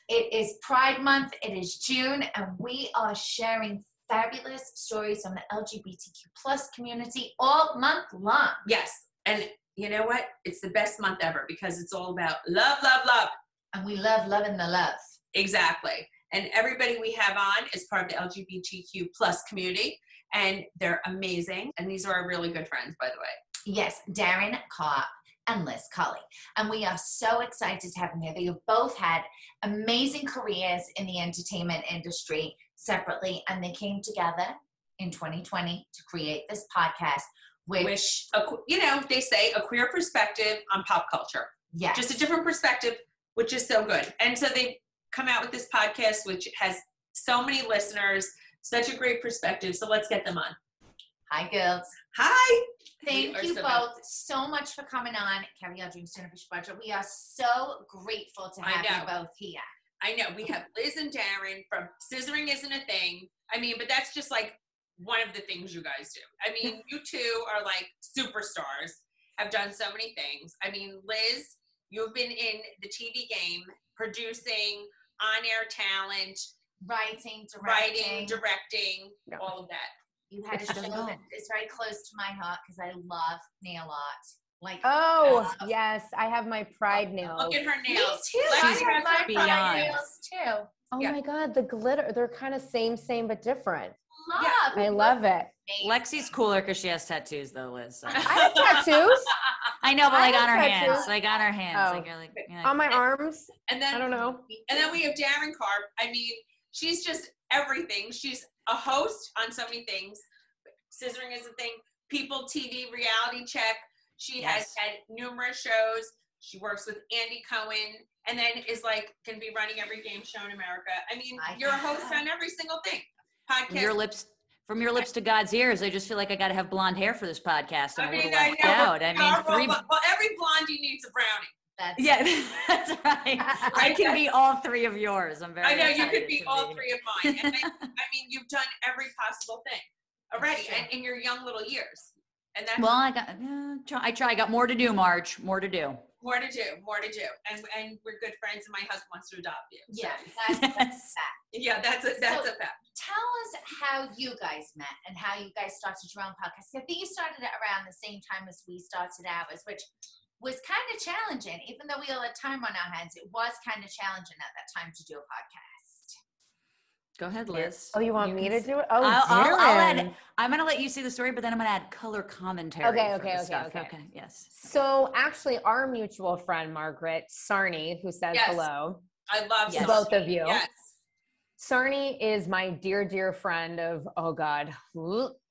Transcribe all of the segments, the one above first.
It is Pride Month. It is June, and we are sharing fabulous stories from the LGBTQ plus community all month long. Yes. And you know what? It's the best month ever because it's all about love, love, love. And we love loving the love. Exactly. And everybody we have on is part of the LGBTQ plus community, and they're amazing. And these are our really good friends, by the way. Yes, Daryn Carp and Liz Culley. And we are so excited to have them here. They have both had amazing careers in the entertainment industry separately, and they came together in 2020 to create this podcast, which you know, they say a queer perspective on pop culture. Yes. Just a different perspective, which is so good. And so they come out with this podcast, which has so many listeners, such a great perspective. So let's get them on. Hi, girls. Hi. Thank you both so much for coming on. Carry Our Dreams to a Fish Budget. We are so grateful to have you both here. I know. We have Liz and Daryn from Scissoring Isn't a Thing. I mean, but that's just like one of the things you guys do. I mean, you two are like superstars, have done so many things. I mean, Liz, you've been in the TV game, producing, on-air talent, writing, directing, all of that. You had a show that is very close to my heart because I love nail art. Like, yes, I have my pride nails. Look at her nails. Me too. I have my pride nails too. Oh my God, the glitter. They're kind of same, but different. I love it. Lexi's cooler because she has tattoos though, Liz. So. I have tattoos. I know, but like on her hands. Like on her hands. Oh. Like, you're like on my arms. And then I don't know. And then we have Daryn Carp. I mean, she's just everything. She's a host on so many things. Scissoring is a thing. People TV reality check. She has had numerous shows. She works with Andy Cohen, and then is like can be running every game show in America. I mean, you're a host on every single thing. Podcast. From your lips to God's ears. I just feel like I got to have blonde hair for this podcast. I'm a little left know. out. Well, every blondie needs a brownie. That's right. I can be all three of yours. I'm very. I know you could be all three of mine. And I mean, you've done every possible thing already, and in your young little years. And that's I try. I got more to do, Marge. More to do. More to do. And we're good friends, and my husband wants to adopt you. So. Yeah, that's a fact. Yeah, that's a fact. Tell us how you guys met and how you guys started your own podcast. I think you started it around the same time as we started ours, which was kind of challenging. Even though we all had time on our hands, it was kind of challenging at that time to do a podcast. Go ahead, Liz. Oh, you want me to do it? Oh, I'll add. I'm going to let you see the story, but then I'm going to add color commentary. Okay. Yes. So actually, our mutual friend, Margaret Sarney, who says hello. I love to both of you. Yes. Sarney is my dear friend of,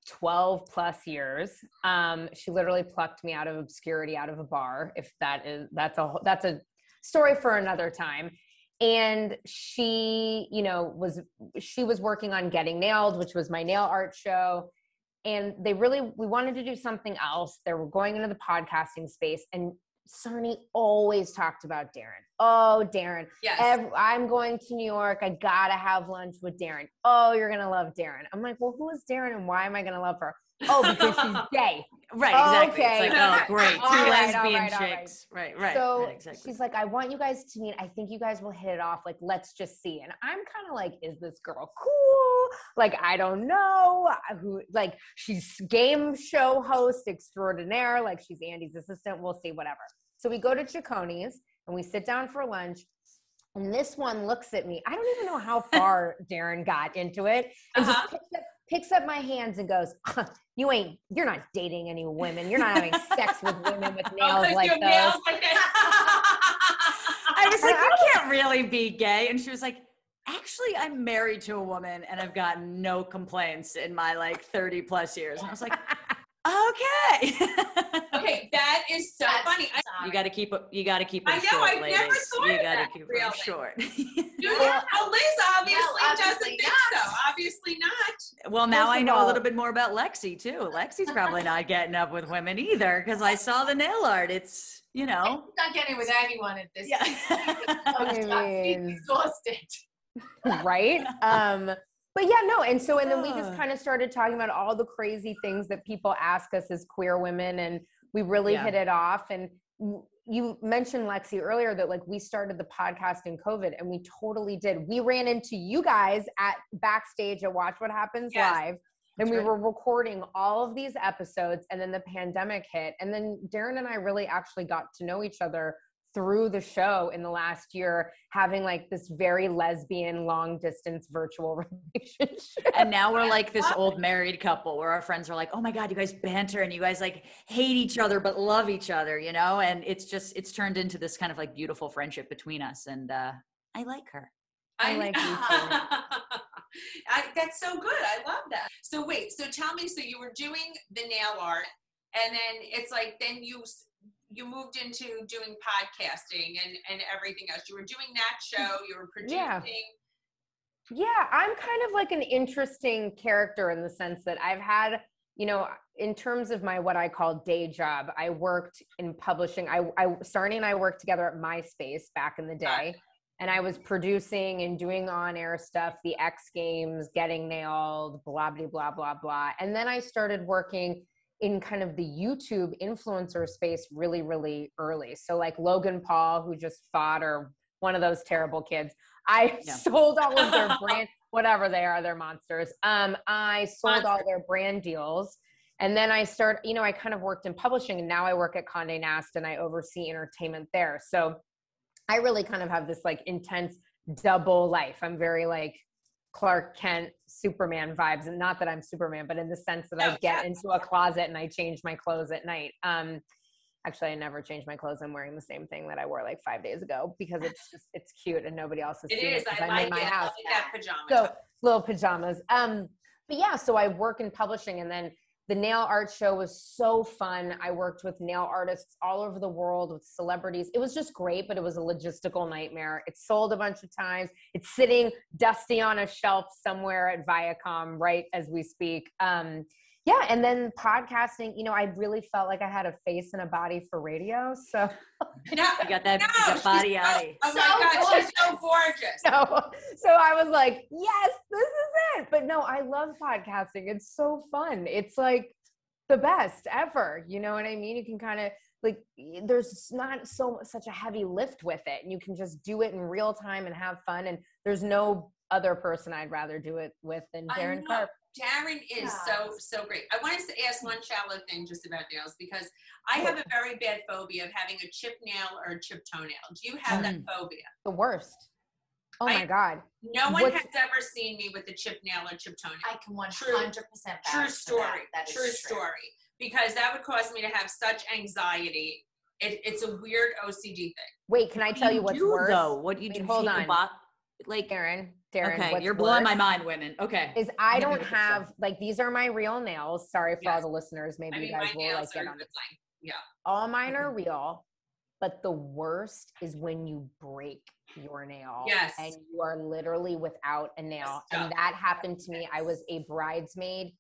12 plus years. She literally plucked me out of obscurity, out of a bar. If that's a story for another time. And she, she was working on Getting Nailed, which was my nail art show. And we wanted to do something else. They were going into the podcasting space, and Sarney always talked about Daryn. Oh, Daryn. Yes. I'm going to New York. I got to have lunch with Daryn. Oh, you're going to love Daryn. I'm like, well, who is Daryn and why am I going to love her? Oh, because she's gay. Right, exactly. Okay. It's like, oh, great. Two lesbian chicks. Right. So right, exactly. She's like, I want you guys to meet. I think you guys will hit it off. Like, let's just see. And I'm kind of like, is this girl cool? Like, I don't know. She's game show host extraordinaire. Like, she's Andy's assistant. We'll see, whatever. So we go to Chicony's and we sit down for lunch. And this one looks at me. I don't even know how far Daryn got into it. And just picks up my hands and goes, you're not dating any women. You're not having sex with women with nails like those. I was like, you can't really be gay. And she was like, actually, I'm married to a woman and I've gotten no complaints in my 30 plus years. And I was like, okay. Okay, that is so funny. You got to keep it. I know. Short, I've ladies. never thought You of got to that. keep Really? it short. Well, Liz obviously doesn't think so. Obviously not. Well, now I know a little bit more about Lexi too. Lexi's probably not getting up with women either because I saw the nail art. It's not getting with anyone at this. Yeah. She's exhausted. Right. But yeah, no. And then we just kind of started talking about all the crazy things that people ask us as queer women, and we really hit it off. And you mentioned, Lexi, earlier that like we started the podcast in COVID, and we totally did. We ran into you guys at backstage at Watch What Happens Live. And we were recording all of these episodes, and then the pandemic hit. And then Daryn and I really actually got to know each other through the show in the last year, having like this very lesbian long distance virtual relationship. And now we're like this old married couple where our friends are like, oh my God, you guys banter and you guys like hate each other, but love each other, you know? And it's turned into this kind of like beautiful friendship between us. And I like her. I like you too. That's so good. I love that. So wait, so tell me, so you were doing the nail art, and then it's like, then you moved into doing podcasting and everything else. You were doing that show, you were producing. Yeah, I'm kind of like an interesting character in the sense that I've had, you know, in terms of my, what I call day job, I worked in publishing. Sarnie and I worked together at MySpace back in the day. And I was producing and doing on-air stuff, the X Games, Getting Nailed, blah, blah, blah, blah, blah. And then I started working in kind of the YouTube influencer space really, really early. So like Logan Paul, who just fought, or one of those terrible kids. I sold all of their brand, whatever they are, they're monsters. I sold all their brand deals. And then I kind of worked in publishing, and now I work at Condé Nast and I oversee entertainment there. So I really kind of have this like intense double life. I'm very like Clark Kent, Superman vibes. And not that I'm Superman, but in the sense that I get into a closet and I change my clothes at night. Actually, I never change my clothes. I'm wearing the same thing that I wore like 5 days ago because it's cute and nobody else has seen it. I like it. I like that pajama. So little pajamas. But yeah, so I work in publishing, and then the nail art show was so fun. I worked with nail artists all over the world, with celebrities. It was just great, but it was a logistical nightmare. It sold a bunch of times. It's sitting dusty on a shelf somewhere at Viacom right as we speak. Yeah, and then podcasting, you know, I really felt like I had a face and a body for radio. So you got that body outie. Oh my God, she's so gorgeous. So I was like, yes, this is it. But no, I love podcasting. It's so fun. It's like the best ever. You know what I mean? You can kind of like, there's not such a heavy lift with it, and you can just do it in real time and have fun. And there's no other person I'd rather do it with than Daryn Carp. Daryn is so great. I wanted to ask one shallow thing just about nails, because I have a very bad phobia of having a chipped nail or a chipped toenail. Do you have that phobia? The worst. Oh my God. No one has ever seen me with a chipped nail or chipped toenail. I can 100% True story. True story. Because that would cause me to have such anxiety. It's a weird OCD thing. Wait, can I tell you what's worse? Though? What do you do? Hold on. Like Daryn, okay, you're blowing my mind, women. Okay. Is I don't have, like, these are my real nails. Sorry for all the listeners. Maybe you guys will like get on this. Yeah. All mine are real, but the worst is when you break your nail. Yes. And you are literally without a nail. And that happened to me. I was a bridesmaid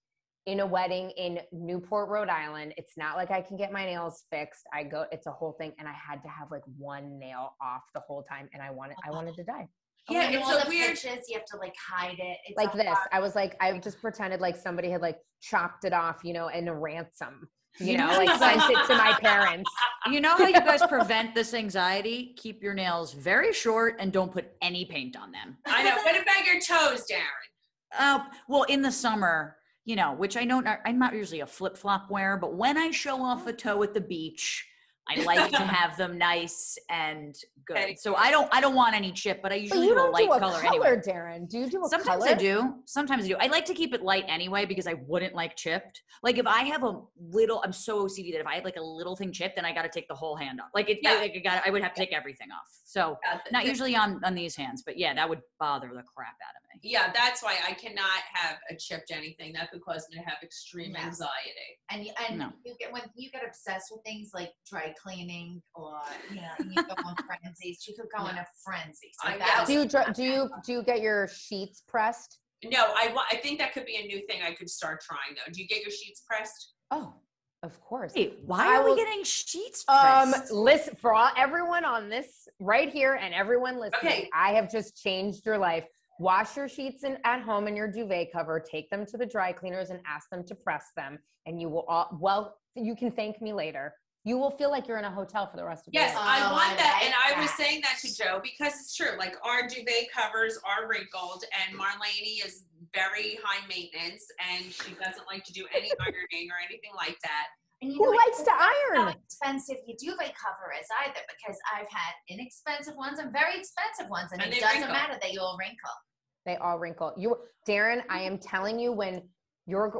in a wedding in Newport, Rhode Island. It's not like I can get my nails fixed. It's a whole thing. And I had to have like one nail off the whole time. And I wanted to die. Yeah, it's so weird. Pictures, you have to like hide it. It's like this. I was like, I just pretended like somebody had like chopped it off, you know, in a ransom, you know, like sent it to my parents. You know how you guys prevent this anxiety? Keep your nails very short and don't put any paint on them. I know. What about your toes, Daryn? Well, in the summer, you know, which I'm not usually a flip-flop wearer, but when I show off a toe at the beach, I like to have them nice and good. So I don't want any chip, but I usually do a light color anyway. Daryn, do you do a Sometimes color? I do. Sometimes I do. I like to keep it light anyway because I wouldn't like chipped. Like if I have a little, I'm so OCD that if I had like a little thing chipped, then I got to take the whole hand off. Like I would have to take everything off. So not usually on these hands, but yeah, that would bother the crap out of me. Yeah, that's why I cannot have a chipped anything. That could cause me to have extreme anxiety. And when you get obsessed with things like dry cleaning, or you go on frenzies, you could go in a frenzy. So do you get your sheets pressed? No, I think that could be a new thing I could start trying though. Do you get your sheets pressed? Oh, of course. Wait, why are we getting sheets pressed? Listen, for everyone on this right here and everyone listening, I have just changed your life. Wash your sheets at home in your duvet cover, take them to the dry cleaners and ask them to press them. And you will you can thank me later. You will feel like you're in a hotel for the rest of the Yes, day. I want that. like And I was that. saying that to Joe because it's true. Like our duvet covers are wrinkled and Marlene is very high maintenance and she doesn't like to do any ironing or anything like that. And you Who know, likes to how iron? expensive your duvet cover is either, because I've had inexpensive ones and very expensive ones, and And it they doesn't wrinkle. matter, they all wrinkle. They all wrinkle. Daryn, I am telling you, when your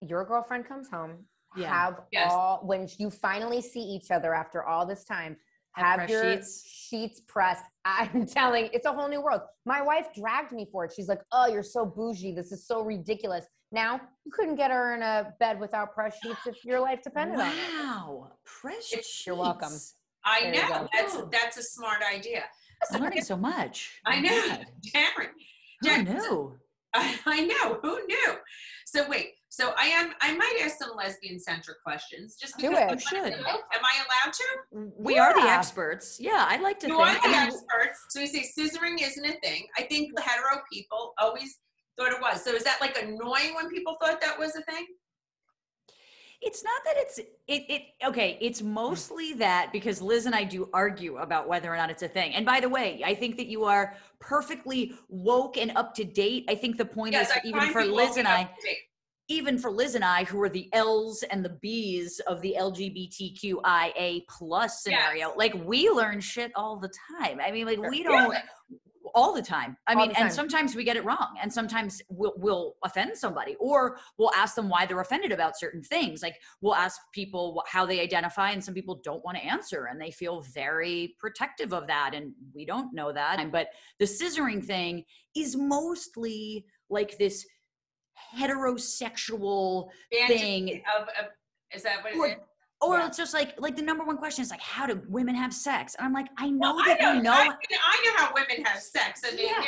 girlfriend comes home, Yeah. when you finally see each other after all this time, Have have press your sheets. sheets pressed. I'm telling, it's a whole new world. My wife dragged me for it. She's like, "Oh, you're so bougie. This is so ridiculous." Now, you couldn't get her in a bed without press sheets if your life depended on it. Wow. Press sheets. You're welcome. I There you know. go. That's a smart idea. I'm learning so much. I Oh, know. God. Daryn. Who Daryn, knew? I know. Who knew? So wait. So I might ask some lesbian centric questions just Do because it. I wanna Should. know. Am I allowed to? We are the Yeah. experts. Yeah, I'd like to You think. are the I mean, experts. So you say scissoring isn't a thing. I think the hetero people always thought it was. So is that like annoying when people thought that was a thing? it's not that okay, it's mostly that because Liz and I do argue about whether or not it's a thing. And by the way, I think that you are perfectly woke and up to date. I think the point is even for Liz and I, who are the L's and the B's of the LGBTQIA plus scenario, like we learn shit all the time. I mean, like we don't all the time. I mean, and sometimes we get it wrong, and sometimes we'll offend somebody, or we'll ask them why they're offended about certain things. Like we'll ask people how they identify, and some people don't want to answer, and they feel very protective of that, and we don't know that. But the scissoring thing is mostly like this heterosexual thing. Is that what it is? Or it's just like the number one question is like, how do women have sex? And I'm like, I know Well, that I you know. I know how women have sex. I mean, yeah.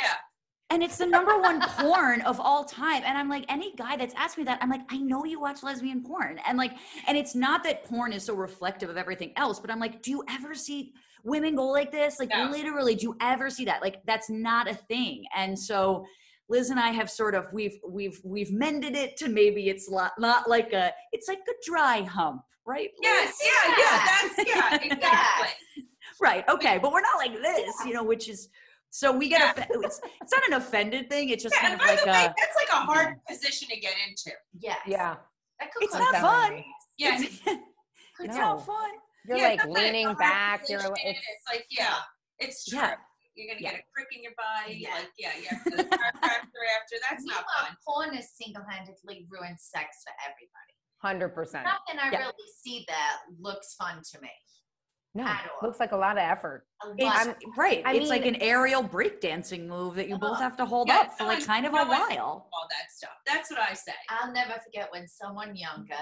And it's the number one porn of all time. And I'm like, any guy that's asked me that, I'm like, I know you watch lesbian porn. And like, and it's not that porn is so reflective of everything else, but I'm like, do you ever see women go like this? Like literally, do you ever see that? Like, that's not a thing. And so Liz and I have sort of, we've mended it to maybe it's not like it's like a dry hump, right? Yes, yeah, exactly. Right, okay, but we're not like this, which is, so we get, it's not an offended thing, it's just kind of like that's like a hard position to get into. Yes. Yeah. It's not fun. Yes. It's not fun. You're like leaning back. It's like, it's true. Yeah. You're going to get a crick in your body. Yeah. Like, you have to after. That's not fun. Porn has single-handedly ruined sex for everybody. 100%. Nothing I really see that looks fun to me. No, at all. looks like a lot of effort. Right. I It's mean, like an aerial breakdancing move that you both have to hold up for like kind of a while. All that stuff. That's what I say. I'll never forget when someone younger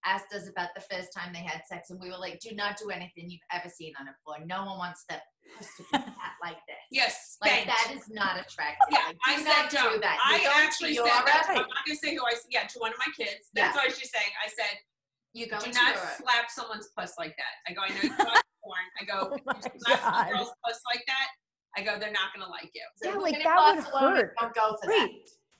asked us about the first time they had sex, and we were like, do not do anything you've ever seen on a porn. No one wants their puss to be like this. Yes. Like, that is not attractive. Yeah, like, I said do that. I actually said that. I'm Europe. not going to say who I said. Yeah, to one of my kids. That's what she's saying. I said, You go do to not Europe. slap someone's puss like that. I go, I know you watch porn. I go, if you slap some girl's puss like that, I go, they're not going to like you. Yeah, So like in that would Barcelona, hurt. Don't go for that.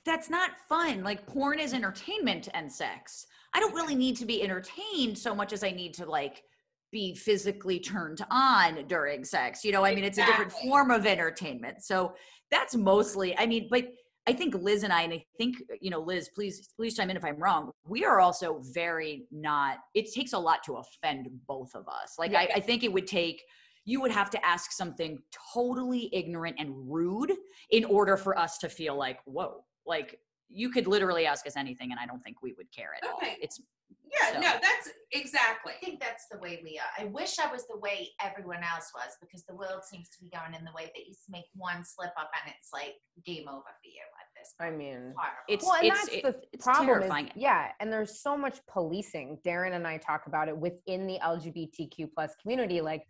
That's not fun. Like porn is entertainment and sex. I don't really need to be entertained so much as I need to like be physically turned on during sex. I mean, it's a different form of entertainment. So that's mostly, I mean, but I think Liz and I think, Liz, please chime in if I'm wrong. We are also it takes a lot to offend both of us. Like, I think you would have to ask something totally ignorant and rude in order for us to feel like, whoa, like you could literally ask us anything and I don't think we would care at all. No, that's exactly. I think that's the way we are. I wish I was the way everyone else was, because the world seems to be going in the way that you make one slip up and it's like game over for you at this point. I mean, it's problem terrifying. And there's so much policing. Daryn and I talk about it within the LGBTQ plus community. Like,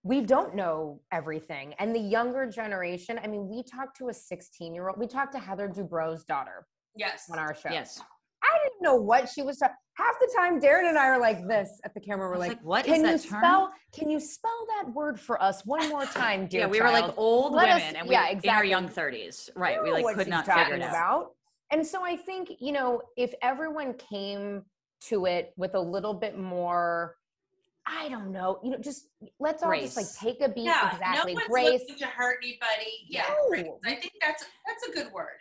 we don't know everything. And the younger generation, I mean, we talked to a 16-year-old. We talked to Heather Dubrow's daughter. Yes. On our show. Yes. I didn't know what she was talking. Half the time, Daryn and I are like this at the camera. We're like, what is that term? Can you spell that word for us one more time, dear we child? were like old women and we in our young 30s. Right. We like could not figure it out. And so I think, if everyone came to it with a little bit more, I don't know. You know, just let's all just like Grace. take a beat. Yeah, Exactly. no one's Grace. looking to hurt anybody. Yeah, No. grace. I think that's a good word.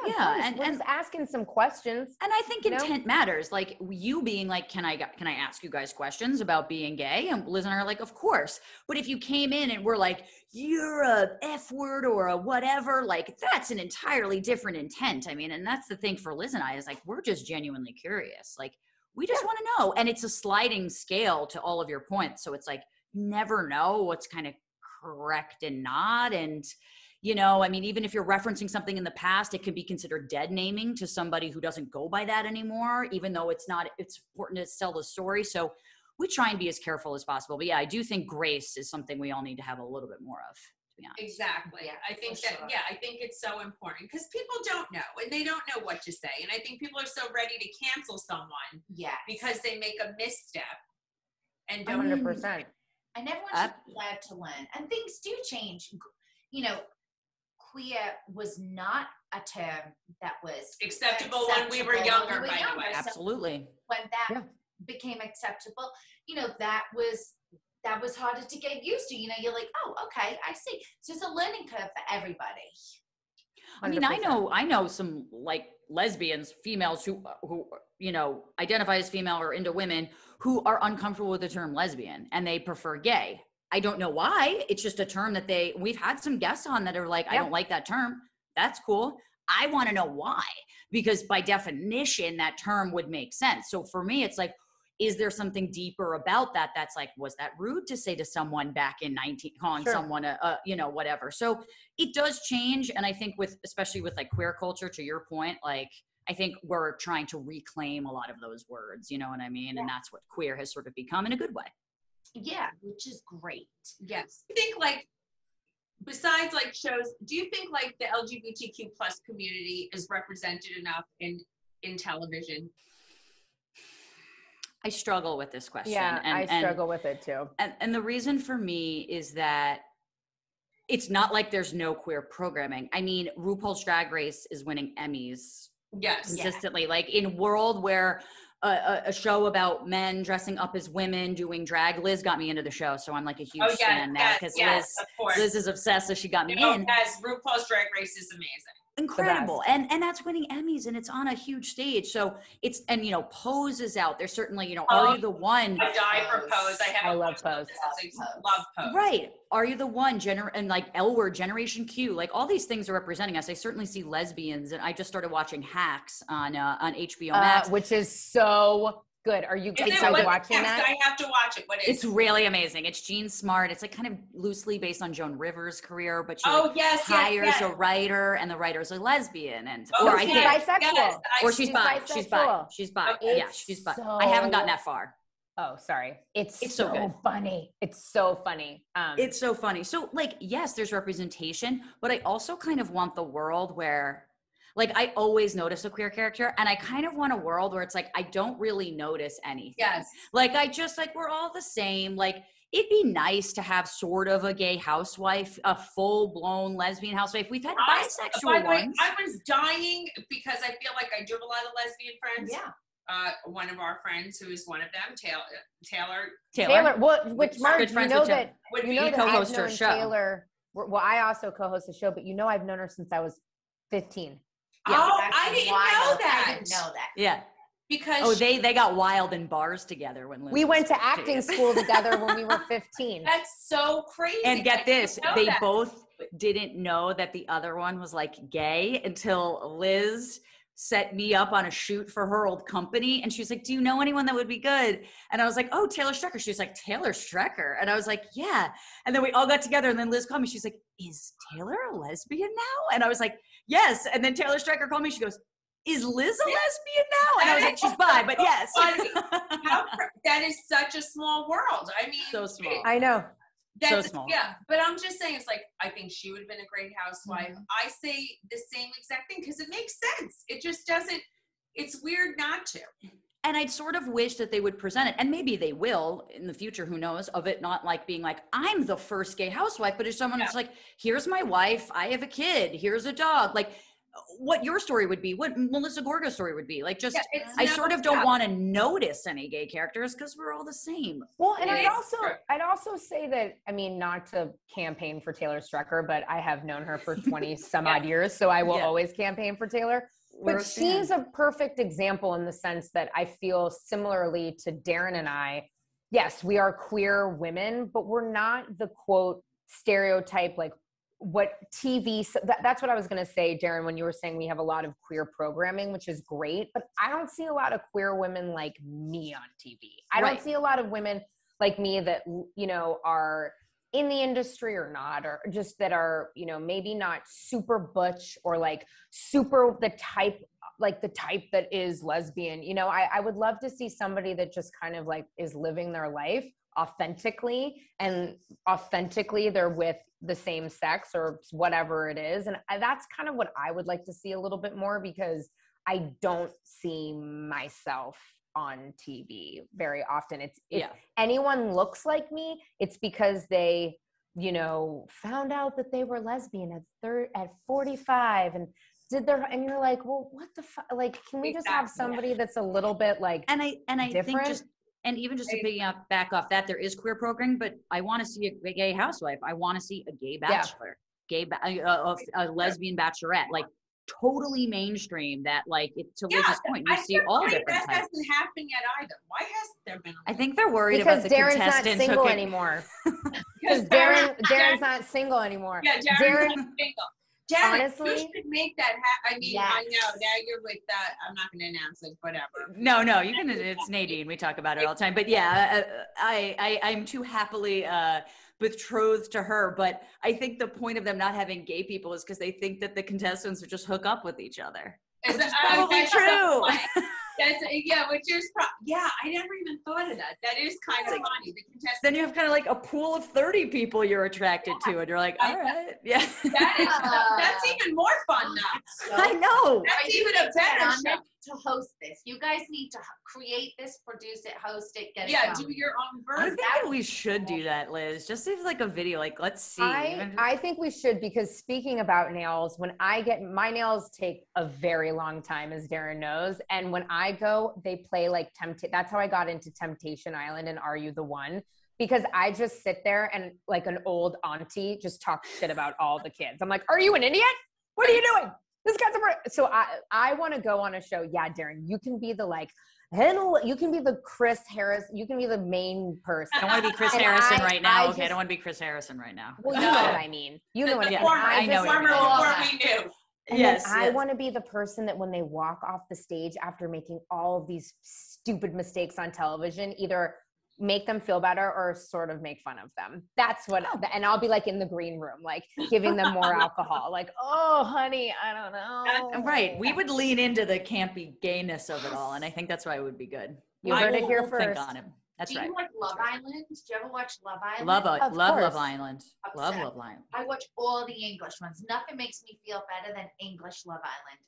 Yeah, and we're just asking some questions. And I think You know? intent matters. Like you being like, can I ask you guys questions about being gay? And Liz and I are like, of course. But if you came in and we're like, you're a F word or a whatever, like that's an entirely different intent. I mean, and that's the thing for Liz and I is like, we're just genuinely curious. Like we just want to know. And it's a sliding scale to all of your points. So it's like, you never know what's kind of correct and not. And you know, I mean, even if you're referencing something in the past, it can be considered dead naming to somebody who doesn't go by that anymore, even though it's important to tell the story. So we try and be as careful as possible. But yeah, I do think grace is something we all need to have a little bit more of, to be honest. Exactly. Yeah, I think for that, sure. I think it's so important because people don't know and they don't know what to say. And I think people are so ready to cancel someone Yes. because they make a misstep and don't 100%. And everyone should be glad to learn. And things do change. You know, queer was not a term that was acceptable when we were younger, by the way. So Absolutely. when that became acceptable, you know, that was harder to get used to. You know, you're like, oh, okay, I see. So it's a learning curve for everybody. 100%. I mean, I know some like lesbians, females who you know identify as female or into women who are uncomfortable with the term lesbian and they prefer gay. I don't know why. It's just a term that we've had some guests on that are like, I don't like that term. That's cool. I want to know why, because by definition, that term would make sense. So for me, it's like, is there something deeper about that? That's like, was that rude to say to someone back in calling someone you know, whatever. So it does change. And I think especially with like queer culture, to your point, like, I think we're trying to reclaim a lot of those words, you know what I mean? Yeah. And that's what queer has sort of become in a good way. Yeah, which is great. Yes. I think like, besides like shows, do you think like the LGBTQ plus community is represented enough in television? I struggle with this question. Yeah, I struggle with it too. And the reason for me is that it's not like there's no queer programming. I mean, RuPaul's Drag Race is winning Emmys consistently. Yeah. Like in a world where a show about men dressing up as women doing drag, Liz got me into the show, so I'm like a huge fan now because Liz is obsessed, so she got me in. Yes, RuPaul's Drag Race is amazing. Incredible. And that's winning Emmys and it's on a huge stage. So it's, and you know, Pose is out. There's certainly, you know, Are You the One? I die for Pose. I love Pose. Love Pose. Right. Are You the One? And like L Word, Generation Q, like all these things are representing us. I certainly see lesbians, and I just started watching Hacks on HBO Max. Which is so good. Are you guys watching that? I have to watch it. What is It's really amazing. It's Jean Smart. It's like kind of loosely based on Joan Rivers' career, but she hires a writer, and the writer's a lesbian, and or she's bisexual. Yes, or she's bi. She's bi. She's bi. Okay. Yeah, she's bi. I haven't gotten that far. Oh, sorry. It's so good. Funny. It's so funny. It's so funny. So like, yes, there's representation, but I also kind of want the world where, like, I always notice a queer character, and I kind of want a world where it's like, I don't really notice anything. Yes. Like, I just, like, we're all the same. Like, it'd be nice to have sort of a gay housewife, a full-blown lesbian housewife. We've had bisexual ones. I was dying because I feel like I do have a lot of lesbian friends. Yeah. One of our friends, who is one of them, Taylor. Which Mark, you know that co-host her show. Taylor. Well, I also co-host the show, but you know I've known her since I was 15. Yeah, I didn't know that. I didn't know that. Yeah. Because they got wild in bars together when Liz we went to 15. acting school together when we were 15. That's so crazy. And get this, they both didn't know that the other one was like gay until Liz set me up on a shoot for her old company. And she was like, do you know anyone that would be good? And I was like, oh, Taylor Strecker. She was like, Taylor Strecker. And I was like, yeah. And then we all got together, and then Liz called me. She's like, is Taylor a lesbian now? And I was like, yes. And then Taylor Strecker called me. She goes, is Liz a lesbian now? And I was like, she's bi, but yes. That is such a small world. I mean, so small. I know. That's, so small. Yeah, but I'm just saying, it's like, I think she would have been a great housewife. Mm-hmm. I say the same exact thing because it makes sense. It just doesn't, it's weird not to. And I'd sort of wish that they would present it, and maybe they will in the future, who knows, of it not like being like, I'm the first gay housewife, but if someone that's like, here's my wife, I have a kid, here's a dog, like, what your story would be, what Melissa Gorga's story would be. Like, just, I never sort of don't want to notice any gay characters because we're all the same. Well, and I'd also say that, I mean, not to campaign for Taylor Strecker, but I have known her for 20 some odd years, so I will always campaign for Taylor. But she's a perfect example in the sense that I feel similarly to Daryn and I. Yes, we are queer women, but we're not the quote stereotype, like what TV, that's what I was going to say, Daryn, when you were saying we have a lot of queer programming, which is great, but I don't see a lot of queer women like me on TV. I don't see a lot of women like me that, you know, are in the industry or not, or just that are, you know, maybe not super butch or like super the type that is lesbian. You know, I would love to see somebody that just kind of like is living their life authentically, and authentically they're with the same sex or whatever it is. And that's kind of what I would like to see a little bit more, because I don't see myself on TV very often. If anyone looks like me, it's because they, you know, found out that they were lesbian at 45 and did their, and you're like, well, what the fuck? Like, can we just have somebody that's a little bit like, and I different? think just, and even just to back off that, there is queer programming, but I want to see a gay housewife. I want to see a gay bachelor, a lesbian bachelorette, like totally mainstream. That, like, to Liz's point, you see all different types. That hasn't happened yet either. Why hasn't there been? I think they're worried because about the Daryn's contestants not single anymore. Because Daryn's not single anymore. Yeah, Daryn's not single. Daryn, honestly, you should make that happen. I mean, I know now you're with that. I'm not going to announce it, whatever. No, you can. It's Nadine. We talk about it all the time. But yeah, I'm too happily betrothed to her. But I think the point of them not having gay people is because they think that the contestants would just hook up with each other. Which is probably true. I never even thought of that. That is kind of funny. The contestants. Then you have kind of like a pool of 30 people you're attracted to, and you're like, all right, That's even more fun now. So, I know. That's even a better show. To host this, you guys need to create this, produce it, host it, get it going. Do your own version. I think that we should do that, Liz. Just as like a video, like, let's see. I think we should, because speaking about nails, when I get my nails take a very long time, as Daryn knows, and when I go, they play like that's how I got into Temptation Island and Are You the One? Because I just sit there and like an old auntie just talk shit about all the kids. I'm like, are you an idiot? What are you doing? This guy's so I want to go on a show. Yeah, Daryn, you can be the like, you can be the Chris Harris. You can be the main person. I don't want to be Chris Harrison right now. I don't want to be Chris Harrison right now. Well, you know what I mean. You know what I mean. I know before we knew. And yes, I want to be the person that when they walk off the stage after making all of these stupid mistakes on television, either make them feel better or sort of make fun of them. That's what, and I'll be like in the green room, like giving them more alcohol. Like, oh, honey, I don't know. Right. We would lean into the campy gayness of it all. And I think that's why it would be good. You heard it here first. Think on him. That's right. Do you like Love Island? Do you ever watch Love Island? Love Love Island. Love Love Island. I watch all the English ones. Nothing makes me feel better than English Love Island.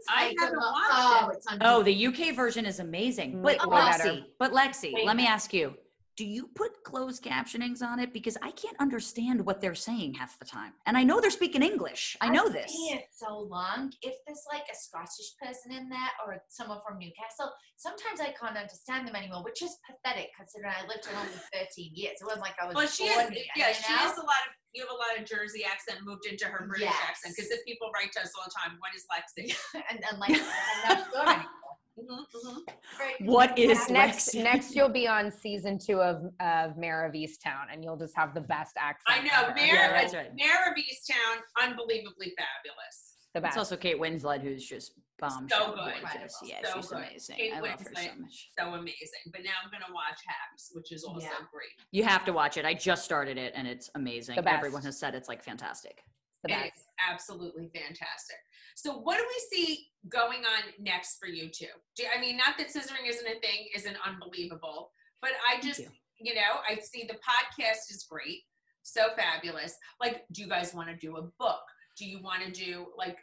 I haven't watched it. The UK version is amazing. But Lexi, let me ask you, do you put closed captionings on it? Because I can't understand what they're saying half the time. And I know they're speaking English. I know this. I've seen it so long. If there's like a Scottish person in there or someone from Newcastle, sometimes I can't understand them anymore, which is pathetic considering I lived here only 13 years. It wasn't like I was born here. She has you have a lot of Jersey accent moved into her British accent. Because if people write to us all the time, what is Lexi? and like, I'm not sure anymore. What is next? You'll be on season 2 of Mayor of Easttown, and you'll just have the best accent. I know Mayor of Easttown, unbelievably fabulous. The best. It's also Kate Winslet, who's just bomb. So good. She's amazing. Kate I love Winslet, her so much. So amazing. But now I'm gonna watch Hacks, which is also great. You have to watch it. I just started it, and it's amazing. The best. Everyone has said it's like fantastic. The best. It's absolutely fantastic. So what do we see going on next for you two? I mean, not that scissoring isn't unbelievable, but I just, I see the podcast is great. So fabulous. Like, do you guys want to do a book? Do you want to do like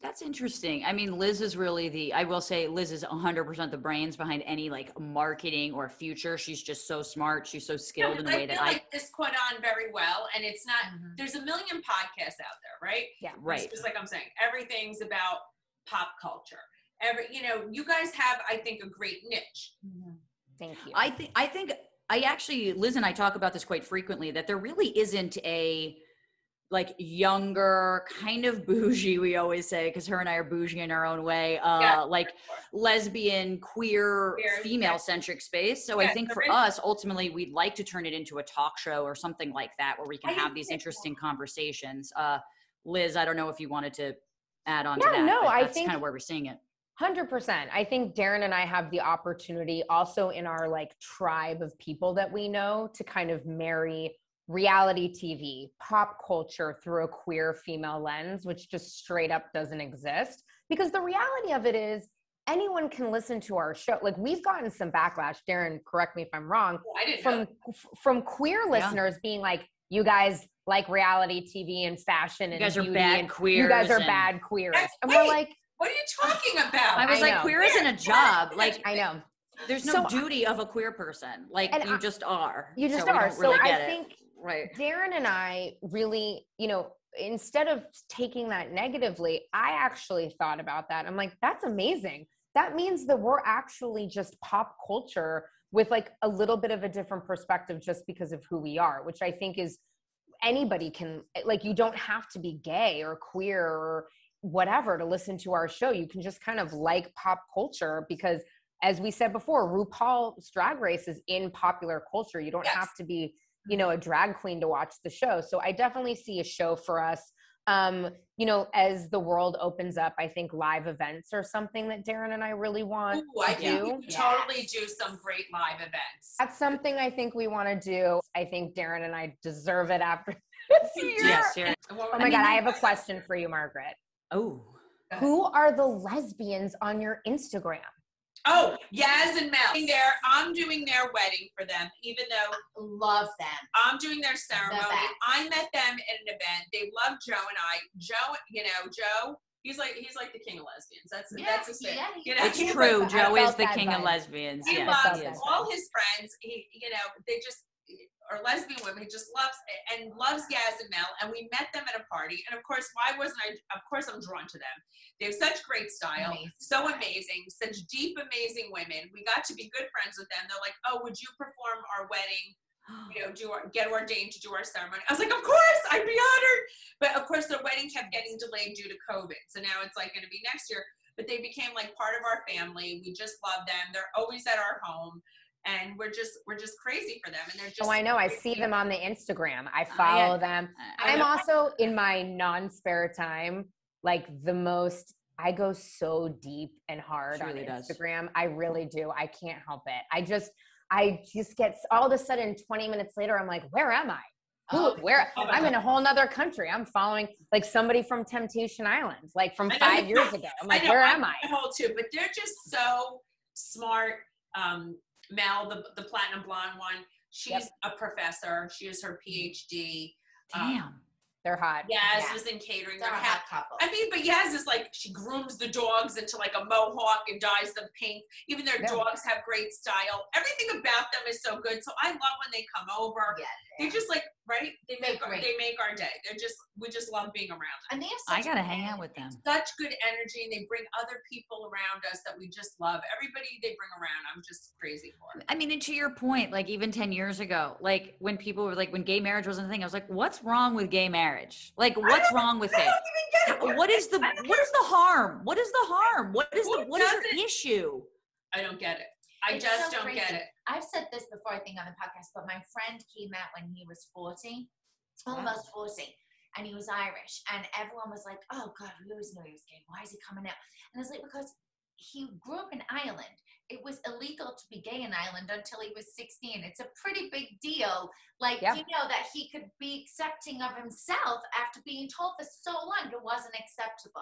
That's interesting. I mean, Liz is really I will say Liz is 100% the brains behind any like marketing or future. She's just so smart. She's so skilled in the way that like this caught on very well. And it's not, there's a million podcasts out there, right? Yeah. Right. Just like I'm saying, everything's about pop culture. You guys have, I think, a great niche. Thank you. I think I actually, Liz and I talk about this quite frequently, that there really isn't a like younger, kind of bougie, we always say, because her and I are bougie in our own way, like lesbian, queer, female-centric space. So I think for us, ultimately, we'd like to turn it into a talk show or something like that, where we can have these interesting conversations. Liz, I don't know if you wanted to add on to that. No, I think kind of where we're seeing it. 100%. I think Daryn and I have the opportunity also in our like tribe of people that we know to kind of marry reality TV, pop culture through a queer female lens, which just straight up doesn't exist. Because the reality of it is anyone can listen to our show. Like we've gotten some backlash, Daryn, correct me if I'm wrong, from queer listeners being like, you guys like reality TV and fashion and you guys are beauty bad and queers. You guys are bad queers. And we're like, what are you talking about? I was like, queer isn't a job. Like I know. There's no duty of a queer person. Like you just are. You just are. We don't really so get I think right. Daryn and I really, instead of taking that negatively, I actually thought about that. I'm like, that's amazing. That means that we're actually just pop culture with like a little bit of a different perspective just because of who we are, which I think is anybody can, like, you don't have to be gay or queer or whatever to listen to our show. You can just kind of like pop culture because, as we said before, RuPaul's Drag Race is in popular culture. You don't have to be, a drag queen to watch the show. So I definitely see a show for us. As the world opens up, I think live events are something that Daryn and I really want to do. Totally do some great live events. That's something I think we want to do. I think Daryn and I deserve it after this year. Yes, oh my God, I have a question for you, Margaret. Oh. Who are the lesbians on your Instagram? Oh, Yaz and Mel. I'm doing their wedding for them, even though love them. I'm doing their ceremony. I met them at an event. They love Joe and I. Joe, he's like the king of lesbians. That's his thing. Yeah, it's true. Joe is the king of lesbians. He loves all his friends. They just are lesbian women. He just loves Yaz and Mel, and we met them at a party. And of course, why wasn't I? Of course, I'm drawn to them. They have such great style, so amazing, such deep, amazing women. We got to be good friends with them. They're like, "Oh, would you perform our wedding? Get ordained to do our ceremony?" I was like, "Of course, I'd be honored." But of course, their wedding kept getting delayed due to COVID. So now it's like going to be next year. But they became like part of our family. We just love them. They're always at our home. And we're just crazy for them, and they're just. Oh, I know. I see them on the Instagram. I follow them. I'm also in my non-spare time, like I go so deep and hard on Instagram. I really do. I can't help it. I just get all of a sudden 20 minutes later, I'm like, where am I? Where? I'm in a whole nother country. I'm following like somebody from Temptation Island, like from 5 years ago. I'm like, where am I? Too, but they're just so smart. Mel, the platinum blonde one, she's a professor. She has her PhD. Damn. They're hot. Yaz was in catering. They're a hot couple. I mean, but Yaz is like, she grooms the dogs into like a mohawk and dyes them pink. Even their dogs have great style. Everything about them is so good. So I love when they come over. Yeah, they're just like, right? They make our day. We just love being around them. And they have I gotta hang out with them. Such good energy, and they bring other people around us that we just love. Everybody they bring around, I'm just crazy for. I mean, and to your point, like even 10 years ago, like when people were like, when gay marriage wasn't a thing, I was like, what's wrong with gay marriage? Like, what's wrong with it? I don't even get it. What is the harm? What is the harm? What is your issue? I don't get it. I just don't get it. I've said this before, I think, on the podcast, but my friend came out when he was 40, almost 40, and he was Irish, and everyone was like, oh God, we always knew he was gay. Why is he coming out? And it's like, because he grew up in Ireland. It was illegal to be gay in Ireland until he was 16. It's a pretty big deal. Like, that he could be accepting of himself after being told for so long it wasn't acceptable.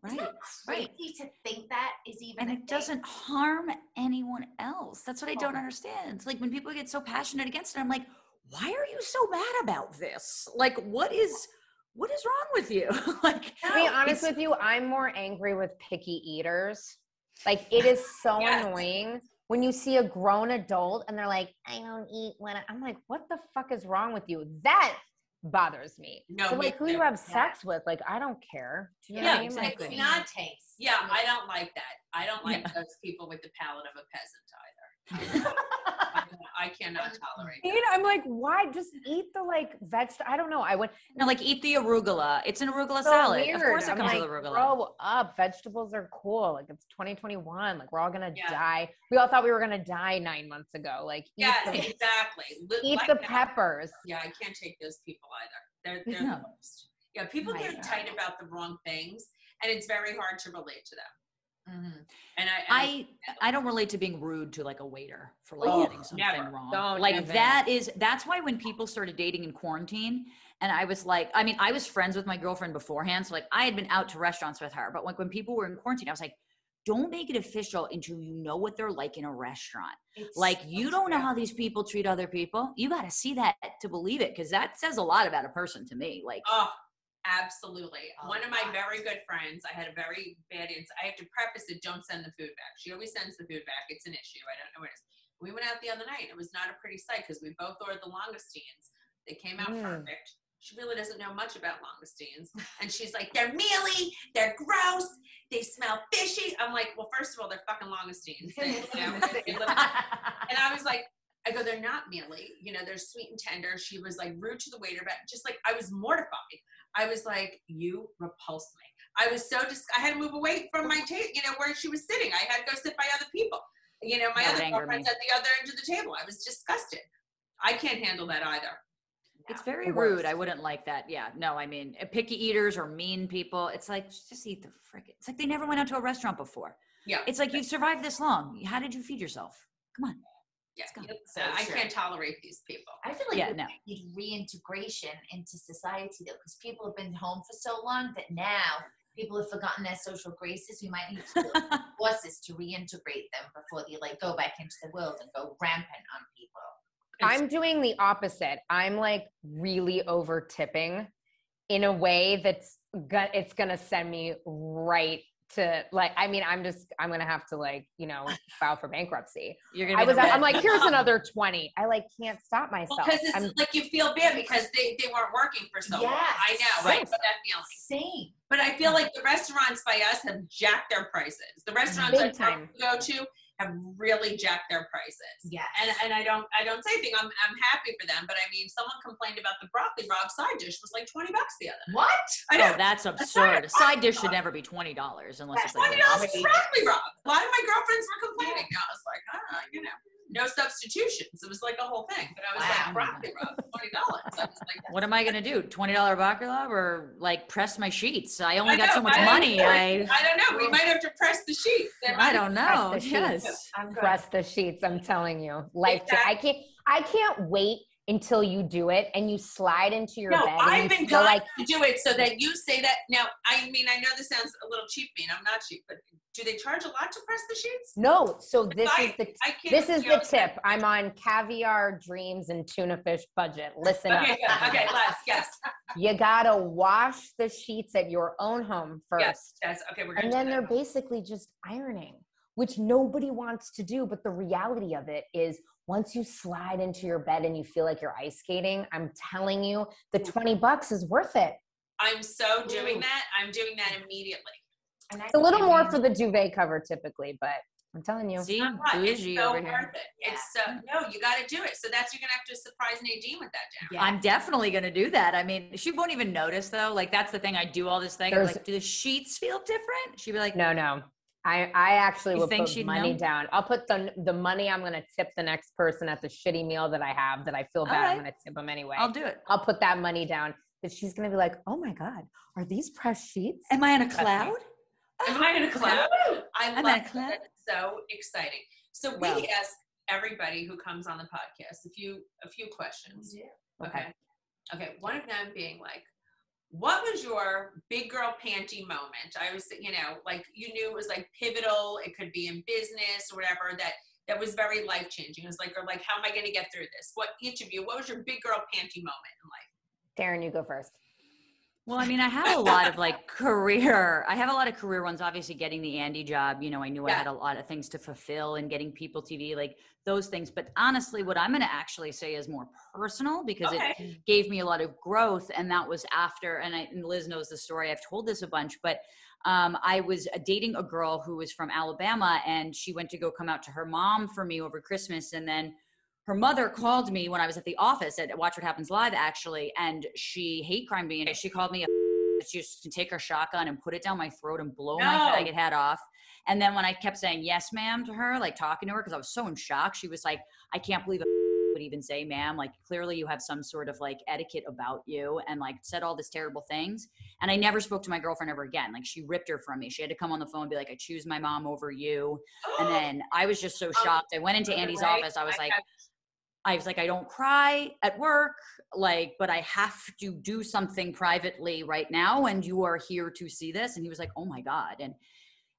Right. Isn't that crazy to think that is even and it doesn't harm anyone else. That's what I don't understand. It's like when people get so passionate against it, I'm like, why are you so mad about this? Like, what is what is wrong with you? Like, to be honest with you, I'm more angry with picky eaters. Like, it is so annoying when you see a grown adult and they're like, I don't eat when I'm like, what the fuck is wrong with you? That bothers me. No, so, like, who you have sex with, like, I don't care. Do you know what I mean? Exactly. It's not taste. Yeah, I don't like that. I don't like those people with the palate of a peasant either. I cannot tolerate that. I'm like, why? Just eat the like vegetable. I don't know. I would like eat the arugula. It's an arugula so salad. Weird. Of course, it I'm comes like, with arugula. Grow up. Vegetables are cool. Like, it's 2021. Like, we're all gonna die. We all thought we were gonna die 9 months ago. Like, exactly. Eat like the that. peppers. Yeah, I can't take those people either. They're the worst. Yeah, people get tight about the wrong things, and it's very hard to relate to them. Mm-hmm. And I don't relate to being rude to like a waiter for like getting something wrong. Don't like even. That's why when people started dating in quarantine, and I was like, I mean, I was friends with my girlfriend beforehand, so like I had been out to restaurants with her, but like when people were in quarantine, I was like, don't make it official until you know what they're like in a restaurant. Like, you don't know how these people treat other people. You got to see that to believe it, because that says a lot about a person to me. Like, absolutely. One of my very good friends, I had a very bad incident. I have to preface it, don't send the food back. She always sends the food back. It's an issue. I don't know what it is. We went out the other night. It was not a pretty sight because we both ordered the langoustines. They came out perfect. She really doesn't know much about langoustines. And she's like, they're mealy, they're gross, they smell fishy. I'm like, well, first of all, they're fucking langoustines. And I was like, I go, they're not mealy. You know, they're sweet and tender. She was like rude to the waiter, but just like, I was mortified. I was like, you repulsed me. I was so I had to move away from my table, you know, where she was sitting. I had to go sit by other people. You know, my other girlfriends at the other end of the table. I was disgusted. I can't handle that either. It's very rude. I wouldn't like that. Yeah. No, I mean, picky eaters or mean people, it's like, just eat the frickin'. It's like they never went out to a restaurant before. Yeah. It's like, you've survived this long. How did you feed yourself? Come on. Yeah. So I can't tolerate these people. I feel like we need reintegration into society, though, because people have been home for so long that now people have forgotten their social graces. We might need to do forces to reintegrate them before they like go back into the world and go rampant on people. I'm doing the opposite. I'm like really over tipping in a way that's it's gonna send me right to like, I mean, I'm gonna have to like, you know, file for bankruptcy. I'm like, here's another 20. I like can't stop myself. Because it's like you feel bad because they weren't working for so long. I know, right? But that feeling. Same. But I feel like the restaurants by us have jacked their prices. The restaurants I go to have really jacked their prices. Yes. And I don't say anything. I'm happy for them. But I mean, someone complained about the broccoli rabe side dish was like $20 the other night. What? I know. Oh, that's absurd. A side dish should never be $20 unless it's like $20 for broccoli rabe. A lot of my girlfriends were complaining. I was like, you know, no substitutions. It was like a whole thing. But I was like, broccoli rabe, $20. I was like, what am I gonna do? $20 broccoli rabe or like press my sheets? I only got so much money. I don't know. We might have to press the sheets. I don't know. Yes. Press the sheets. I'm telling you, I can't wait until you do it and you slide into your bed. I've been dying to do it so that you say that. Now, I mean, I know this sounds a little cheap, and I'm not cheap, but do they charge a lot to press the sheets? No. So this is the tip. I'm on caviar, dreams, and tuna fish budget. Listen up. Okay, Les, yes. You gotta wash the sheets at your own home first. Yes. Okay, we're and then they're basically just ironing, which nobody wants to do. But the reality of it is once you slide into your bed and you feel like you're ice skating, I'm telling you, the $20 is worth it. I'm so doing that. I'm doing that immediately. And it's a little more for the duvet cover typically, but I'm telling you. See, it's so over worth here. it. It's no, you got to do it. So you're gonna have to surprise Nadine with that down. Yeah. I'm definitely gonna do that. I mean, she won't even notice though. Like that's the thing. I do all this thing. I'm like, do the sheets feel different? She'd be like, no. I actually will put money down. I'll put the money I'm going to tip the next person at the shitty meal that I have that I feel bad. I'm going to tip them anyway. I'll do it. I'll put that money down. But she's going to be like, oh my God, are these pressed sheets? Am I in a cloud? Am I in a cloud? I love in a cloud. It. It's so exciting. So we ask everybody who comes on the podcast a few questions. Yeah. Okay. One of them being like, what was your big girl panty moment? I was, you know, like you knew it was like pivotal. It could be in business or whatever that was very life changing. It was like, or like, how am I going to get through this? What was your big girl panty moment in life? Daryn, you go first. Well, I mean, I have a lot of like career ones, obviously getting the Andy job, you know, I knew I had a lot of things to fulfill and getting People TV, like those things. But honestly, what I'm going to actually say is more personal because it gave me a lot of growth. And that was after, and Liz knows the story. I've told this a bunch, but I was dating a girl who was from Alabama, and she went to go come out to her mom for me over Christmas. And then her mother called me when I was at the office at Watch What Happens Live, actually, and she hate crime me. And she called me she used to take her shotgun and put it down my throat and blow my faggot head off. And then when I kept saying yes, ma'am, to her, like talking to her, because I was so in shock, she was like, I can't believe would even say ma'am. Like, clearly you have some sort of like etiquette about you, and like said all these terrible things. And I never spoke to my girlfriend ever again. Like, she ripped her from me. She had to come on the phone and be like, I choose my mom over you. And then I was just so shocked. I went into Andy's office. I was like, I don't cry at work, like, but I have to do something privately right now, and you are here to see this. And he was like, oh my God. And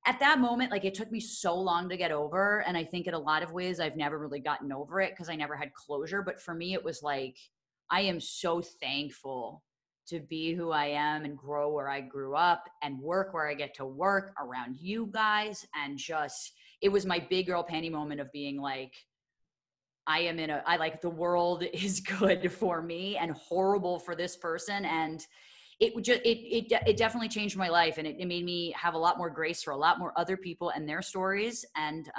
at that moment, like, it took me so long to get over. And I think in a lot of ways, I've never really gotten over it because I never had closure. But for me, it was like, I am so thankful to be who I am and grow where I grew up and work where I get to work around you guys. And just, it was my big girl panty moment of being like, I like, the world is good for me and horrible for this person. And it definitely changed my life, and it made me have a lot more grace for a lot more other people and their stories. And,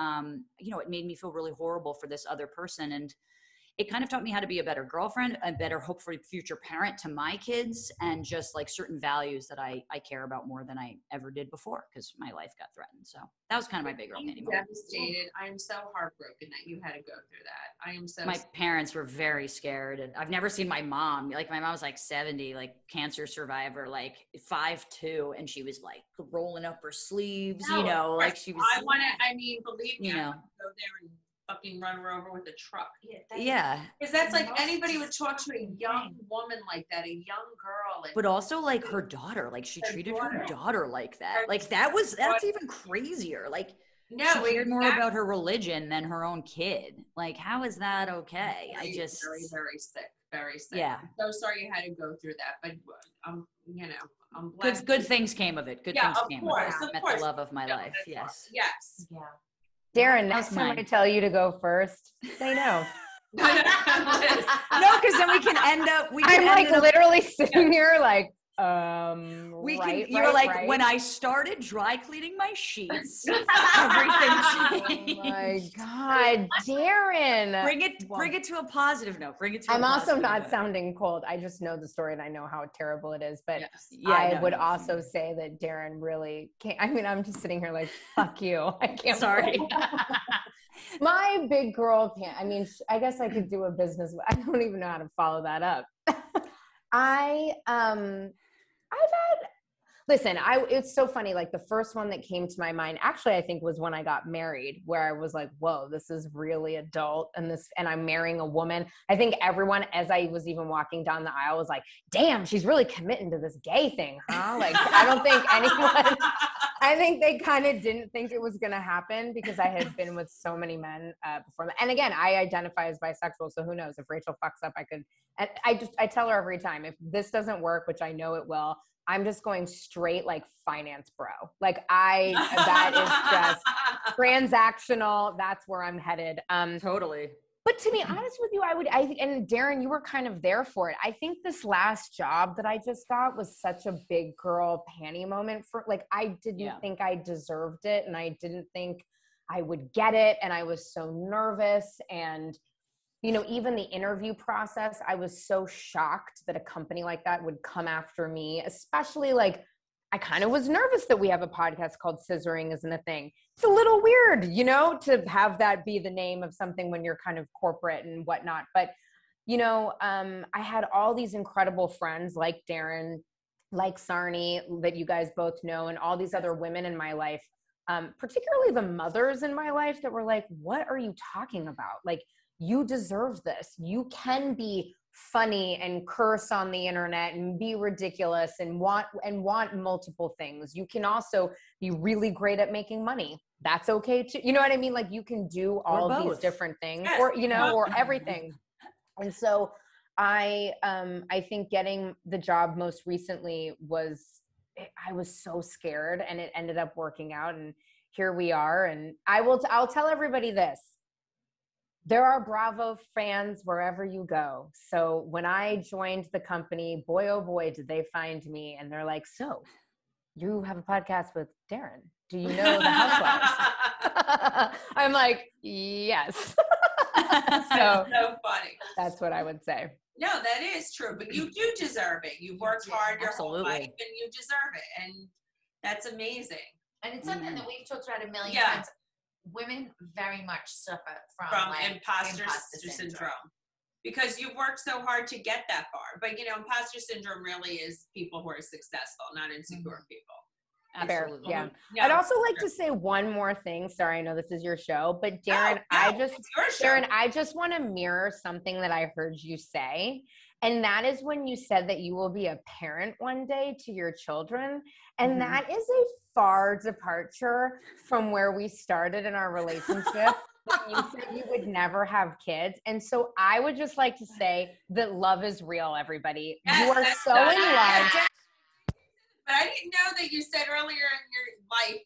you know, it made me feel really horrible for this other person. And it kind of taught me how to be a better girlfriend, a better, hopefully, future parent to my kids, and just like certain values that I care about more than I ever did before because my life got threatened. So that was kind of my big girl panty moment. Devastated. I am so heartbroken that you had to go through that. I am so. My parents were very scared, and I've never seen my mom. Like, my mom was like 70, like cancer survivor, like 5'2", and she was like rolling up her sleeves, you know, like she was. Believe me, I want to go there and fucking run her over with a truck. Yeah. Because that's like, anybody would talk to a young woman like that, a young girl. But also like her daughter, like she treated her daughter like that. Like that's even crazier. Like, she cared more about her religion than her own kid. Like, how is that okay? Very, very sick. Very sick. Yeah. I'm so sorry you had to go through that, but you know, I'm blessed. Good things came of it. Good things came of it. Of Met course. the love of my life. Yes. Yes. Yeah. Daryn, next time I tell you to go first, say no. No, because then we can end up. I'm like literally sitting here like, when I started dry cleaning my sheets, everything changed. Oh my God, Daryn. Bring it to a positive note. I'm also not sounding cold. I just know the story and I know how terrible it is. But I would also say that Daryn really can't. I mean, I'm just sitting here like, fuck you. I can't. Sorry. My big girl can't. I mean, I guess I could do a business. I don't even know how to follow that up. It's so funny. Like, the first one that came to my mind, actually, I think was when I got married, where I was like, whoa, this is really adult. And I'm marrying a woman. I think everyone, as I was even walking down the aisle, was like, damn, she's really committing to this gay thing, huh? Like, I don't think anyone, I think they kind of didn't think it was going to happen because I had been with so many men before that. And again, I identify as bisexual. So who knows, if Rachel fucks up, and I tell her every time, if this doesn't work, which I know it will, I'm just going straight like finance bro. Like that is just transactional. That's where I'm headed. Totally. But to be honest with you, and Daryn, you were kind of there for it. I think this last job that I just got was such a big girl panty moment for, like, I didn't think I deserved it, and I didn't think I would get it. And I was so nervous, and you know, even the interview process, I was so shocked that a company like that would come after me, especially like, I kind of was nervous that we have a podcast called Scissoring isn't a thing. It's a little weird, you know, to have that be the name of something when you're kind of corporate and whatnot. But, you know, I had all these incredible friends like Daryn, like Sarni, that you guys both know, and all these other women in my life, particularly the mothers in my life that were like, what are you talking about? Like, you deserve this. You can be funny and curse on the internet and be ridiculous and want multiple things. You can also be really great at making money. That's okay too. You know what I mean? Like, you can do all of these different things, or, you know, or everything. And so I think getting the job most recently I was so scared, and it ended up working out, and here we are. And I'll tell everybody this. There are Bravo fans wherever you go. So when I joined the company, boy, oh boy, did they find me. And they're like, so you have a podcast with Daryn. Do you know the Housewives? I'm like, yes. So funny. That's what I would say. No, that is true, but you do deserve it. You've worked hard your whole life, Absolutely. and you deserve it, and that's amazing. And it's something that we've talked about a million times. Women very much suffer from like, imposter syndrome. Because you've worked so hard to get that far. But, imposter syndrome really is people who are successful, not insecure people. Absolutely. Yeah. No, I'd also like to say one more thing. Sorry, I know this is your show, but Daryn, I just want to mirror something that I heard you say. And that is when you said that you will be a parent one day to your children. And that is a far departure from where we started in our relationship. You said you would never have kids. And so I would just like to say that love is real, everybody. You are so in love. But I didn't know that you said earlier in your life,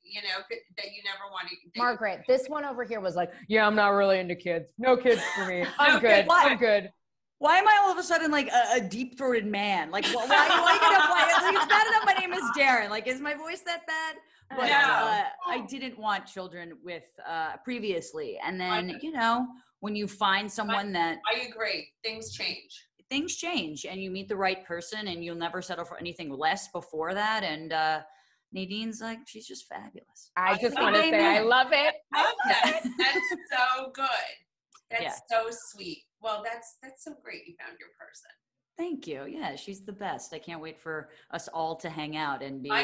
that you never wanted. Margaret, this one over here was like, yeah, I'm not really into kids. No kids for me. I'm good. Kids. I'm good. Why am I all of a sudden like a deep-throated man? Like, why it's bad enough my name is Daryn. Like, is my voice that bad? But I didn't want children with previously. And then, when you find someone that... I agree. Things change. Things change, and you meet the right person, and you'll never settle for anything less before that. And Nadine's like, she's just fabulous. I just want to say I love it. That's so good. That's so sweet. Well, that's so great. You found your person. Thank you. Yeah, she's the best. I can't wait for us all to hang out and be. I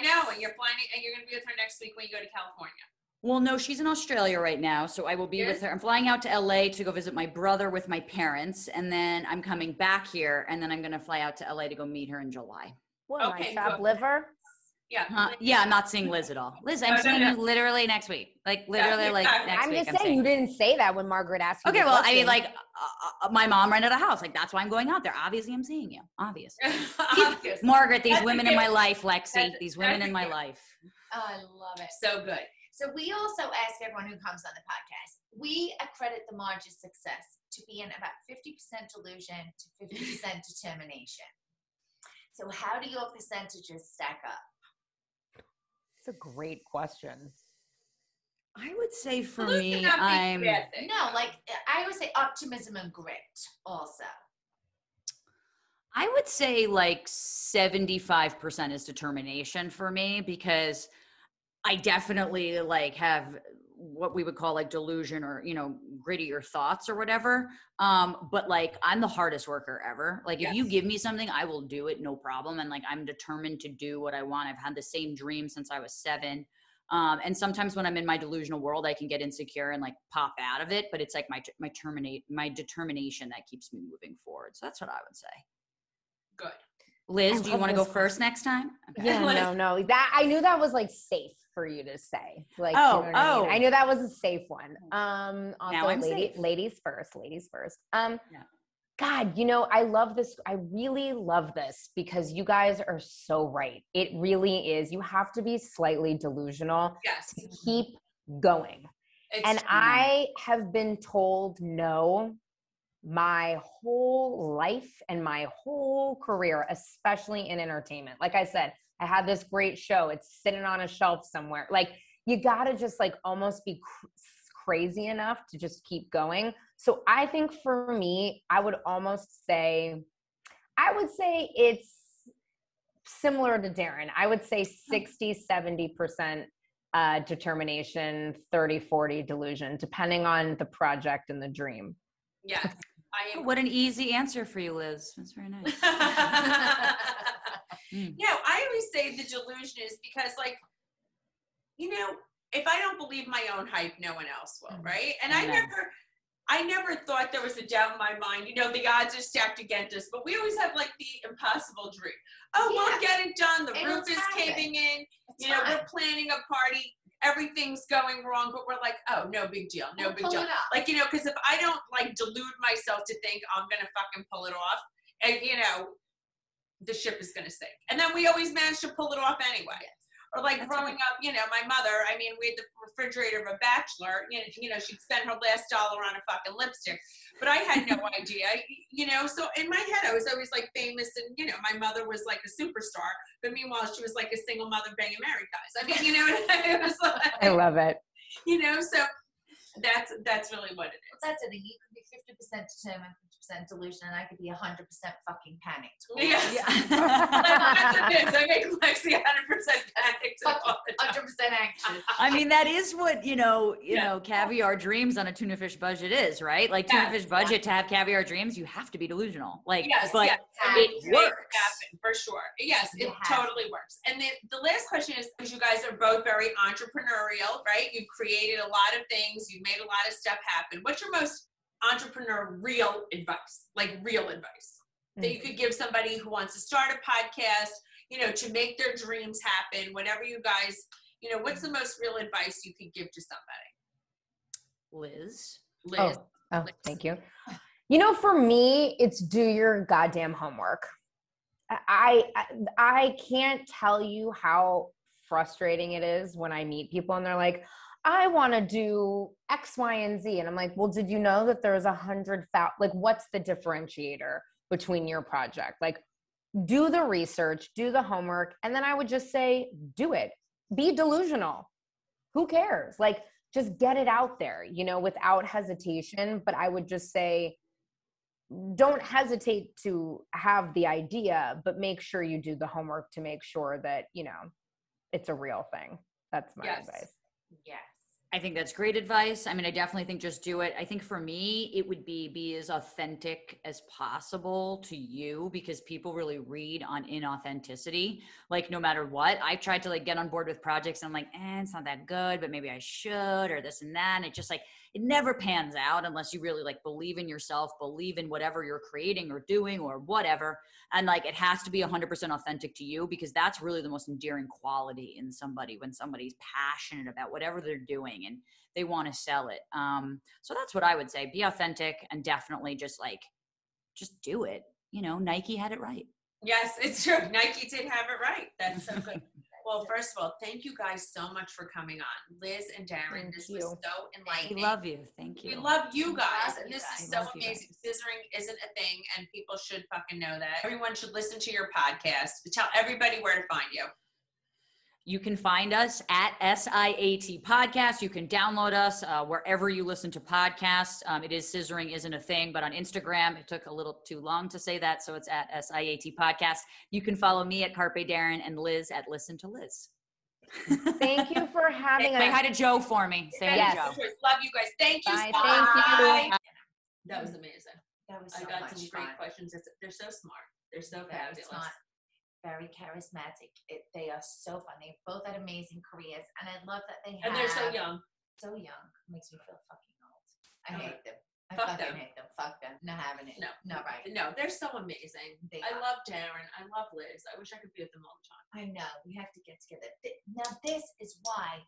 know. And you're planning, and you're going to be with her next week when you go to California. Well, no, she's in Australia right now, so I will be with her. I'm flying out to LA to go visit my brother with my parents, and then I'm coming back here, and then I'm going to fly out to LA to go meet her in July. What, my fab liver? Yeah. I'm not seeing Liz at all. Liz, I'm seeing you literally next week. Like, literally, next week. I'm just saying, you didn't say that when Margaret asked you. Okay, well, I mean, like, my mom rented a house. Like, that's why I'm going out there. Obviously, I'm seeing you. Obviously. Margaret, these women in my life, Lexi. These women in my life. Oh, I love it. So good. So we also ask everyone who comes on the podcast, we accredit the Marge's success to being about 50% delusion to 50% determination. So how do your percentages stack up? It's a great question. I would say for Delusion me, I'm... No, like I would say optimism and grit also. I would say like 75% is determination for me, because I definitely like have what we would call like delusion or, grittier thoughts or whatever. But like, I'm the hardest worker ever. Like if you give me something, I will do it. No problem. And like, I'm determined to do what I want. I've had the same dream since I was 7. And sometimes when I'm in my delusional world, I can get insecure and like pop out of it, but it's like my determination that keeps me moving forward. So that's what I would say. Good. Liz, do you want to go first next time? Okay. Yeah, no. That I knew that was like safe for you to say. Like, I knew that was a safe one. Also, now I'm safe. Ladies first. God, I love this. I really love this because you guys are so right. It really is. You have to be slightly delusional to keep going. I have been told no my whole life and my whole career, especially in entertainment. Like I said, I had this great show. It's sitting on a shelf somewhere. Like you got to just like almost be crazy enough to just keep going. So I think for me, I would say it's similar to Daryn. I would say 60-70% determination, 30-40 delusion, depending on the project and the dream. Yes. What an easy answer for you, Liz. That's very nice. I always say the delusion is because, like, if I don't believe my own hype, no one else will, right? And I never thought there was a doubt in my mind. The odds are stacked against us, but we always have like the impossible dream. Oh, we'll get it done. The roof is caving in. We're planning a party. everything's going wrong, but we're like, oh, no big deal, no big deal. Like, you know, because if I don't like delude myself to think I'm gonna fucking pull it off, and you know, the ship is gonna sink. And then we always manage to pull it off anyway. Or like growing up, you know, my mother, I mean, we had the refrigerator of a bachelor, you know, she'd spend her last dollar on a fucking lipstick, but I had no idea, you know, so in my head, I was always like famous and, you know, my mother was like a superstar, but meanwhile, she was like a single mother banging married guys. I mean, you know, it was like, I love it. You know, so that's really what it is. Well, that's it. You could be 50% determined, 50% delusion, and I could be 100% fucking panicked. Yeah. I make Lexi 100% panicked. 100% anxious. I mean, that is what, you know, caviar dreams on a tuna fish budget is, right? Like tuna fish budget to have caviar dreams, you have to be delusional. Like, but it works. For sure. Yes, it totally works. And the last question is, because you guys are both very entrepreneurial, right? You've created a lot of things. You've made a lot of stuff happen. What's your most entrepreneurial advice? Like real advice that you could give somebody who wants to start a podcast, you know, to make their dreams happen, whatever you guys, you know, what's the most real advice you could give to somebody? Liz. Oh, thank you. You know, for me, it's do your goddamn homework. I can't tell you how frustrating it is when I meet people and they're like, I want to do X, Y, and Z. And I'm like, well, did you know that there's 100,000, like, what's the differentiator between your project? Like, do the research, do the homework. And then I would just say, do it. Be delusional. Who cares? Like, just get it out there, you know, without hesitation. But I would just say, don't hesitate to have the idea, but make sure you do the homework to make sure that, you know, it's a real thing. That's my advice. Yes. I think that's great advice. I mean, I definitely think just do it. I think for me, it would be as authentic as possible to you, because people really read on inauthenticity. Like no matter what, I've tried to like get on board with projects and I'm like, it's not that good, but maybe I should, or this and that. And it just like, it never pans out unless you really like believe in yourself, believe in whatever you're creating or doing or whatever. And like, it has to be 100% authentic to you, because that's really the most endearing quality in somebody, when somebody's passionate about whatever they're doing and they want to sell it. So that's what I would say. Be authentic and definitely just do it. You know, Nike had it right. Yes, it's true. Nike did have it right. That's so good. Well, first of all, thank you guys so much for coming on. Liz and Daryn, this was so enlightening. We love you. Thank you. We love you guys. And this is so amazing. Scissoring isn't a thing, and people should fucking know that. Everyone should listen to your podcast. Tell everybody where to find you. You can find us at SIAT Podcast. You can download us wherever you listen to podcasts. It is Scissoring Isn't a Thing, but on Instagram, it took a little too long to say that, so it's at SIAT Podcast. You can follow me at Carpe Daryn and Liz at Listen to Liz. Thank you for having us. Say hi to Joe for me. Say hi to Joe. Love you guys. Thank you. Bye. Thank you. That was amazing. That was I got some great questions. They're so smart. They're so fabulous. Smart. Very charismatic. They are so fun. They both had amazing careers, and I love that they have. And they're so young. So young. Makes me feel fucking old. I hate them. I Fuck fucking them. hate them. Fuck them. Not having it. No. Not right. No, they're so amazing. I love Daryn. I love Liz. I wish I could be with them all the time. I know. We have to get together. Now, this is why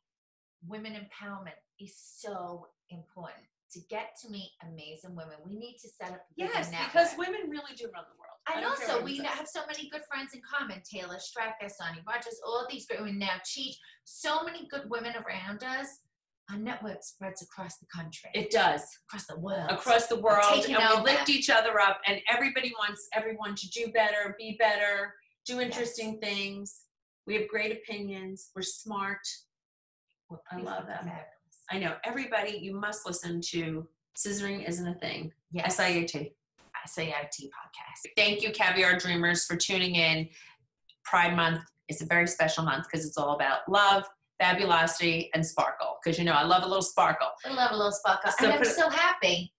women empowerment is so important. To get to meet amazing women, we need to set up. Yes, because women really do run the world. And also, we have so many good friends in common. Taylor, Stracker, Sonny Rogers, all these great women now. Cheech, so many good women around us. Our network spreads across the country. It does. Across the world. Across the world. And we lift each other up, and everybody wants everyone to do better, be better, do interesting things. We have great opinions. We're smart. I love that. I know. Everybody, you must listen to Scissoring Isn't a Thing. Yes. SIAT. SIAT podcast. Thank you, Caviar Dreamers, for tuning in. Pride Month is a very special month because it's all about love, fabulosity, and sparkle. Because, you know, I love a little sparkle. I love a little sparkle. So and I'm so happy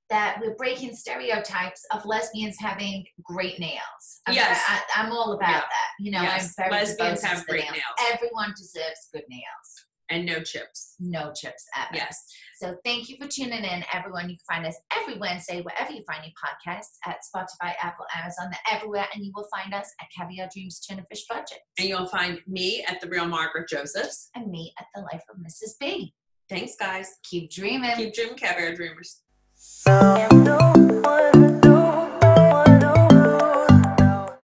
that we're breaking stereotypes of lesbians having great nails. I'm all about that. You know, yes. I'm very lesbians have great nails. Everyone deserves good nails. And no chips. No chips ever. Yes. So thank you for tuning in, everyone. You can find us every Wednesday, wherever you find your podcasts, at Spotify, Apple, Amazon, everywhere. And you will find us at Caviar Dreams Tuna Fish Budget. And you'll find me at The Real Margaret Josephs. And me at The Life of Mrs. B. Thanks, guys. Keep dreaming. Keep dreaming, Caviar Dreamers. No one